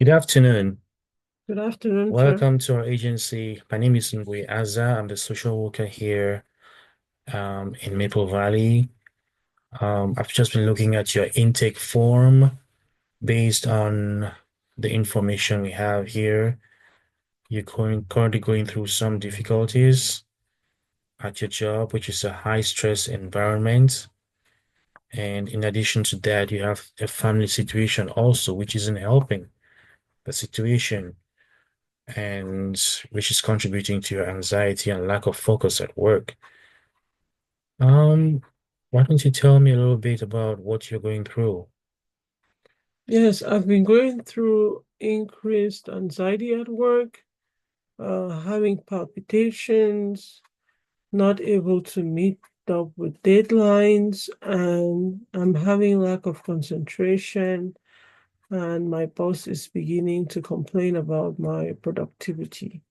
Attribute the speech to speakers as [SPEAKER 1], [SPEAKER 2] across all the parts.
[SPEAKER 1] Good afternoon.
[SPEAKER 2] Good afternoon, sir.
[SPEAKER 1] Welcome to our agency. My name is Ngwe Azza. I'm the social worker here in Maple Valley. I've just been looking at your intake form based on the information we have here. You're currently going through some difficulties at your job, which is a high stress environment. And in addition to that, you have a family situation also, which isn't helping the situation, and which is contributing to your anxiety and lack of focus at work. Um, why don't you tell me a little bit about what you're going through?
[SPEAKER 2] Yes, I've been going through increased anxiety at work, having palpitations, not able to meet up with deadlines, and I'm having lack of concentration, and my boss is beginning to complain about my productivity.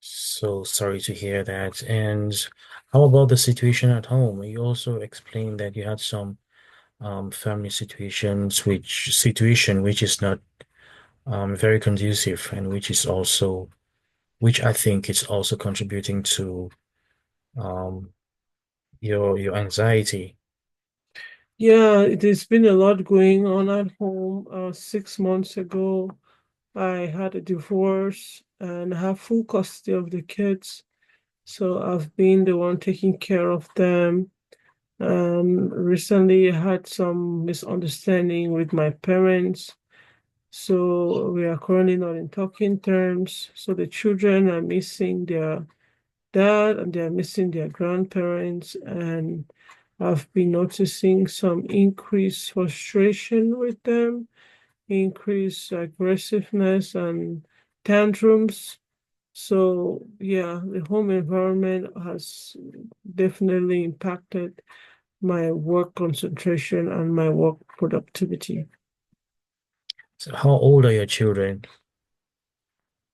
[SPEAKER 1] So sorry to hear that. And how about the situation at home? You also explained that you had some family situation which is not very conducive, and which I think is also contributing to um your anxiety.
[SPEAKER 2] Yeah, it has been a lot going on at home. 6 months ago, I had a divorce and have full custody of the kids. So I've been the one taking care of them. Recently I had some misunderstanding with my parents. So we are currently not in talking terms. So the children are missing their dad and they're missing their grandparents. And I've been noticing some increased frustration with them, increased aggressiveness and tantrums. So, yeah, the home environment has definitely impacted my work concentration and my work productivity.
[SPEAKER 1] So how old are your children?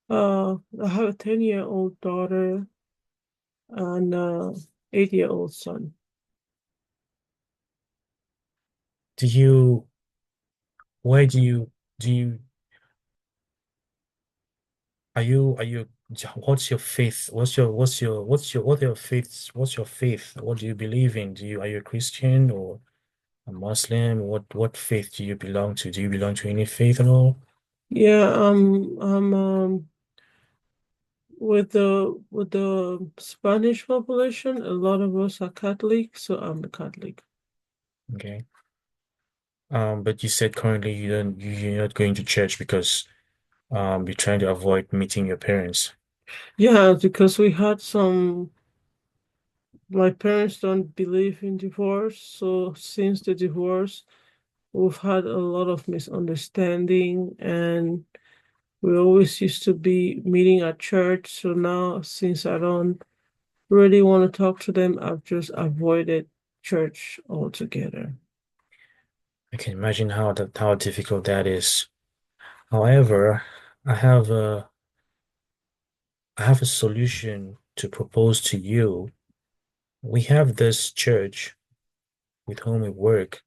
[SPEAKER 2] I have a 10-year-old daughter and 8-year-old son.
[SPEAKER 1] Do you, where do you, are you, what's your faith? What's your faith? What do you believe in? Are you a Christian or a Muslim? What faith do you belong to? Do you belong to any faith at all?
[SPEAKER 2] Yeah, I'm with the Spanish population. A lot of us are Catholic, so I'm a Catholic.
[SPEAKER 1] Okay. But you said currently you're not going to church because you're trying to avoid meeting your parents.
[SPEAKER 2] Yeah, because we had some my parents don't believe in divorce, so since the divorce, we've had a lot of misunderstanding, and we always used to be meeting at church. So now, since I don't really want to talk to them, I've just avoided church altogether.
[SPEAKER 1] I can imagine how difficult that is. However, I have a I have a solution to propose to you. We have this church with whom we work.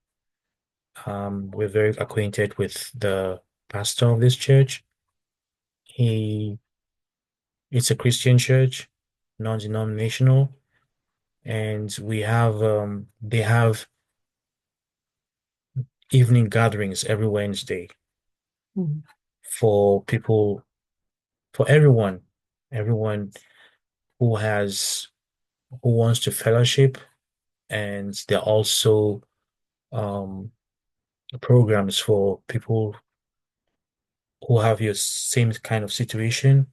[SPEAKER 1] We're very acquainted with the pastor of this church. He It's a Christian church, non-denominational, and they have evening gatherings every Wednesday
[SPEAKER 2] Mhm.
[SPEAKER 1] for people, for everyone who has who wants to fellowship, and they're also um programs for people who have your same kind of situation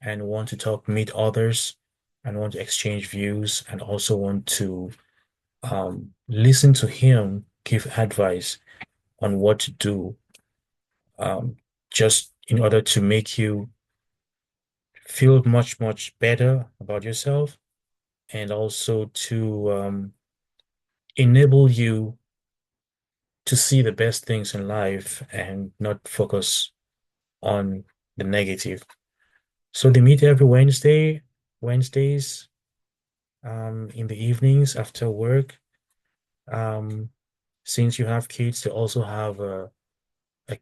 [SPEAKER 1] and want to meet others, and want to exchange views, and also want to listen to him give advice on what to do, um, just in order to make you feel much better about yourself, and also to enable you to see the best things in life and not focus on the negative. So they meet every Wednesdays, in the evenings after work. Um, Since you have kids, they also have a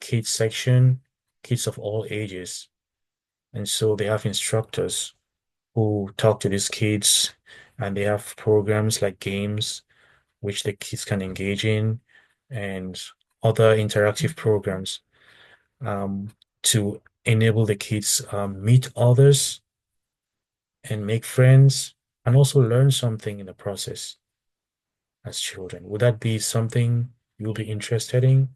[SPEAKER 1] kids section, kids of all ages. And so they have instructors who talk to these kids, and they have programs like games which the kids can engage in, and other interactive programs to enable the kids meet others and make friends and also learn something in the process as children. Would that be something you'll be interested in?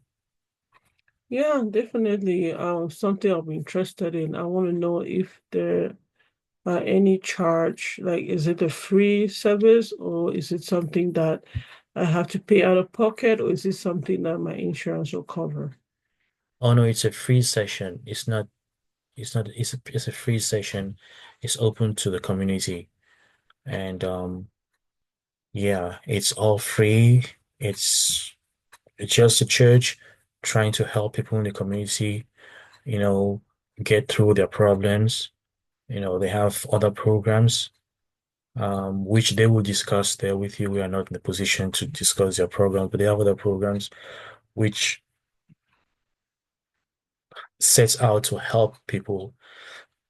[SPEAKER 2] Yeah, definitely. Something I'll be interested in. I want to know if there are any charge, like is it a free service or is it something that I have to pay out of pocket or is it something that my insurance will cover?
[SPEAKER 1] Oh no, it's a free session. It's a free session. It's open to the community. And yeah, it's all free. It's it's just a church trying to help people in the community, you know, get through their problems. They have other programs which they will discuss there with you. We are not in the position to discuss their programs, but they have other programs which sets out to help people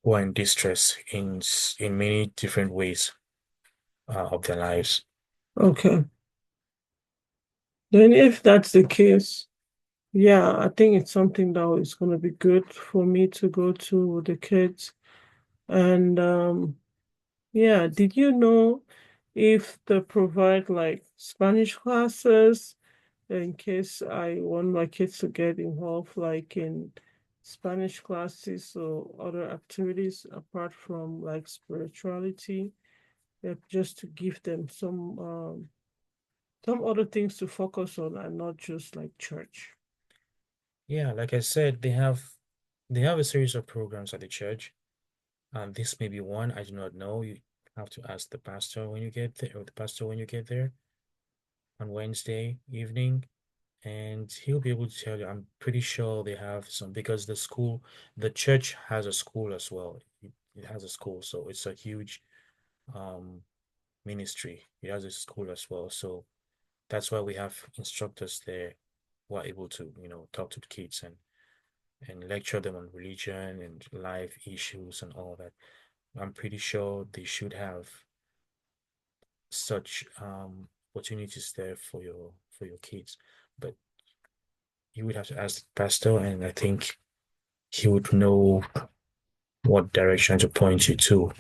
[SPEAKER 1] who are in distress in many different ways of their lives.
[SPEAKER 2] Okay. Then if that's the case, yeah, I think it's something that is going to be good for me to go to with the kids. And yeah, did you know if they provide like Spanish classes in case I want my kids to get involved like in Spanish classes or other activities apart from like spirituality, just to give them some other things to focus on and not just like church.
[SPEAKER 1] Yeah, like I said, they have a series of programs at the church. This may be one, I do not know. You have to ask the pastor when you get there, or the pastor when you get there on Wednesday evening, and he'll be able to tell you. I'm pretty sure they have some because the church has a school as well. It has a school, so it's a huge um ministry. It has a school as well, so that's why we have instructors there who are able to, talk to the kids and lecture them on religion and life issues and all that. I'm pretty sure they should have such opportunities there for your kids. But you would have to ask the pastor, and I think he would know what direction to point you to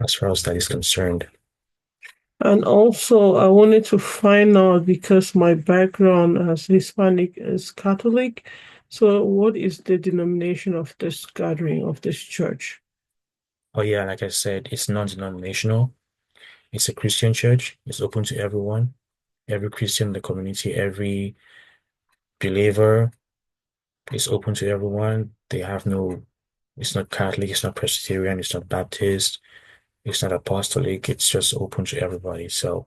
[SPEAKER 1] as far as that is concerned.
[SPEAKER 2] And also, I wanted to find out because my background as Hispanic is Catholic. So, what is the denomination of this gathering of this church?
[SPEAKER 1] Oh yeah, like I said, it's non-denominational. It's a Christian church. It's open to everyone, every Christian in the community, every believer. It's open to everyone. It's not Catholic, it's not Presbyterian, it's not Baptist, it's not Apostolic. It's just open to everybody. So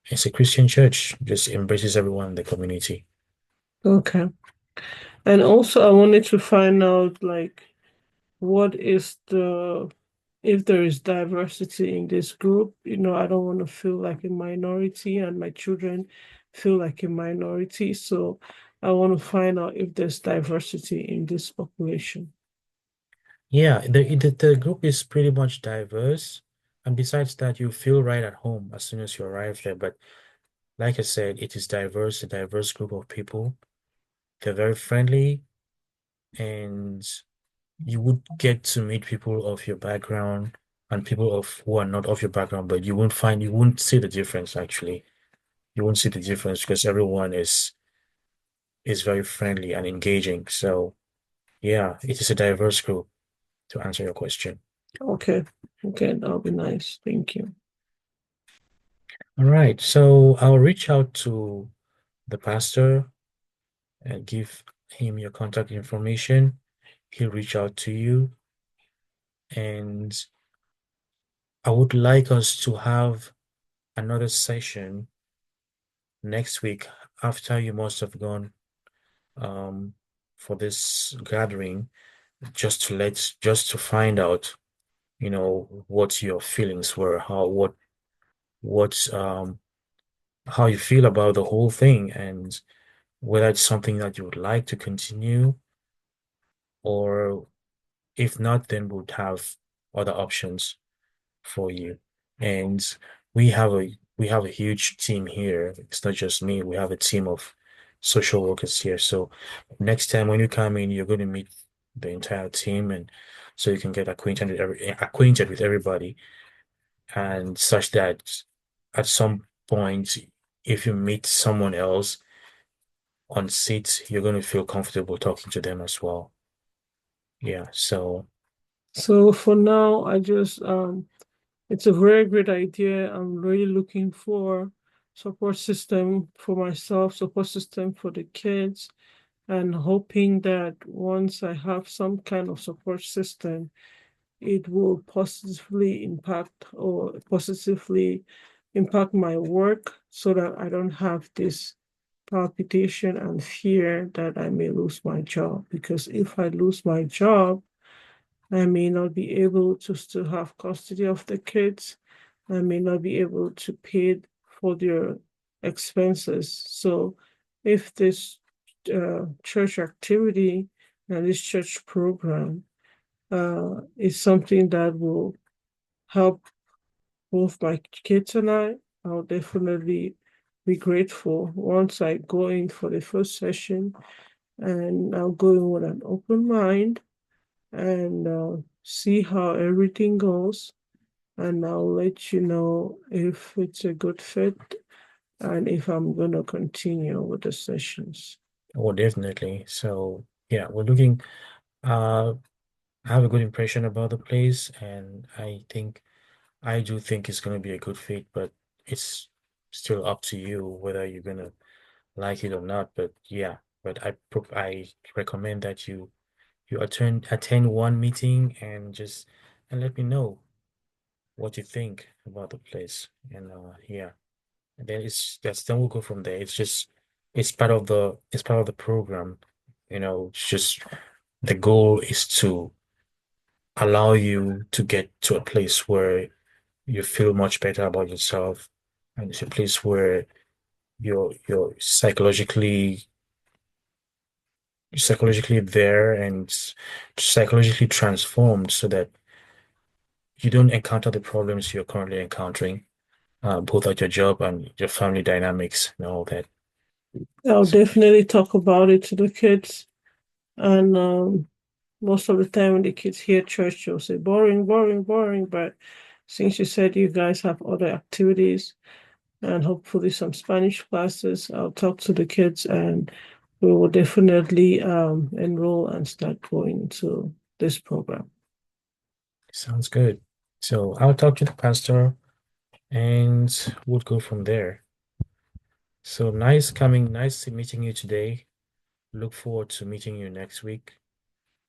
[SPEAKER 1] it's a Christian church, just embraces everyone in the community.
[SPEAKER 2] Okay. And also, I wanted to find out like what is the if there is diversity in this group. I don't want to feel like a minority and my children feel like a minority. So I want to find out if there's diversity in this population.
[SPEAKER 1] Yeah, the group is pretty much diverse. And besides that, you feel right at home as soon as you arrive there. But like I said, it is diverse, a diverse group of people. They're very friendly, and you would get to meet people of your background and people of who are not of your background, but you won't see the difference actually. You won't see the difference because everyone is very friendly and engaging. So yeah, it is a diverse group to answer your question.
[SPEAKER 2] Okay. Okay, that'll be nice. Thank you.
[SPEAKER 1] All right, so I'll reach out to the pastor and give him your contact information. He'll reach out to you, and I would like us to have another session next week after you must have gone um for this gathering just to find out, what your feelings were, what how you feel about the whole thing and whether it's something that you would like to continue, or if not, then we'll have other options for you. And we have a huge team here. It's not just me. We have a team of social workers here. So next time when you come in, you're going to meet the entire team, and so you can get acquainted with everybody, and such that at some point, if you meet someone else on seats, you're going to feel comfortable talking to them as well. Yeah. So
[SPEAKER 2] So for now, it's a very great idea. I'm really looking for support system for myself, support system for the kids, and hoping that once I have some kind of support system, it will positively impact my work so that I don't have this palpitation and fear that I may lose my job. Because if I lose my job, I may not be able to still have custody of the kids. I may not be able to pay for their expenses. So, if this church activity and this church program is something that will help both my kids and I'll definitely be grateful once I go in for the first session, and I'll go in with an open mind and see how everything goes. And I'll let you know if it's a good fit and if I'm going to continue with the sessions.
[SPEAKER 1] well, definitely. So yeah, we're looking. I have a good impression about the place, and I do think it's going to be a good fit, but it's still up to you whether you're going to like it or not. But yeah, but I recommend that you attend one meeting and just and let me know what you think about the place. And yeah, and then we'll go from there. It's part of the program. It's just the goal is to allow you to get to a place where you feel much better about yourself, and it's a place where you're psychologically there and psychologically transformed so that you don't encounter the problems you're currently encountering, both at your job and your family dynamics and all that.
[SPEAKER 2] I'll definitely talk about it to the kids. And most of the time when the kids hear church, they'll say, boring, boring, boring. But since you said you guys have other activities and hopefully some Spanish classes, I'll talk to the kids and we will definitely enroll and start going to this program.
[SPEAKER 1] Sounds good. So I'll talk to the pastor and we'll go from there. So nice meeting you today. Look forward to meeting you next week.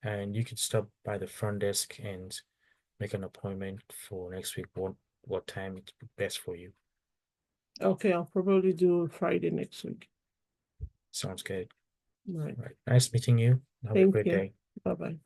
[SPEAKER 1] And you can stop by the front desk and make an appointment for next week. What time it's best for you.
[SPEAKER 2] Okay, I'll probably do Friday next week.
[SPEAKER 1] Sounds good.
[SPEAKER 2] All right.
[SPEAKER 1] All right. Nice meeting you. Have a
[SPEAKER 2] Thank
[SPEAKER 1] great
[SPEAKER 2] you.
[SPEAKER 1] day.
[SPEAKER 2] Bye bye.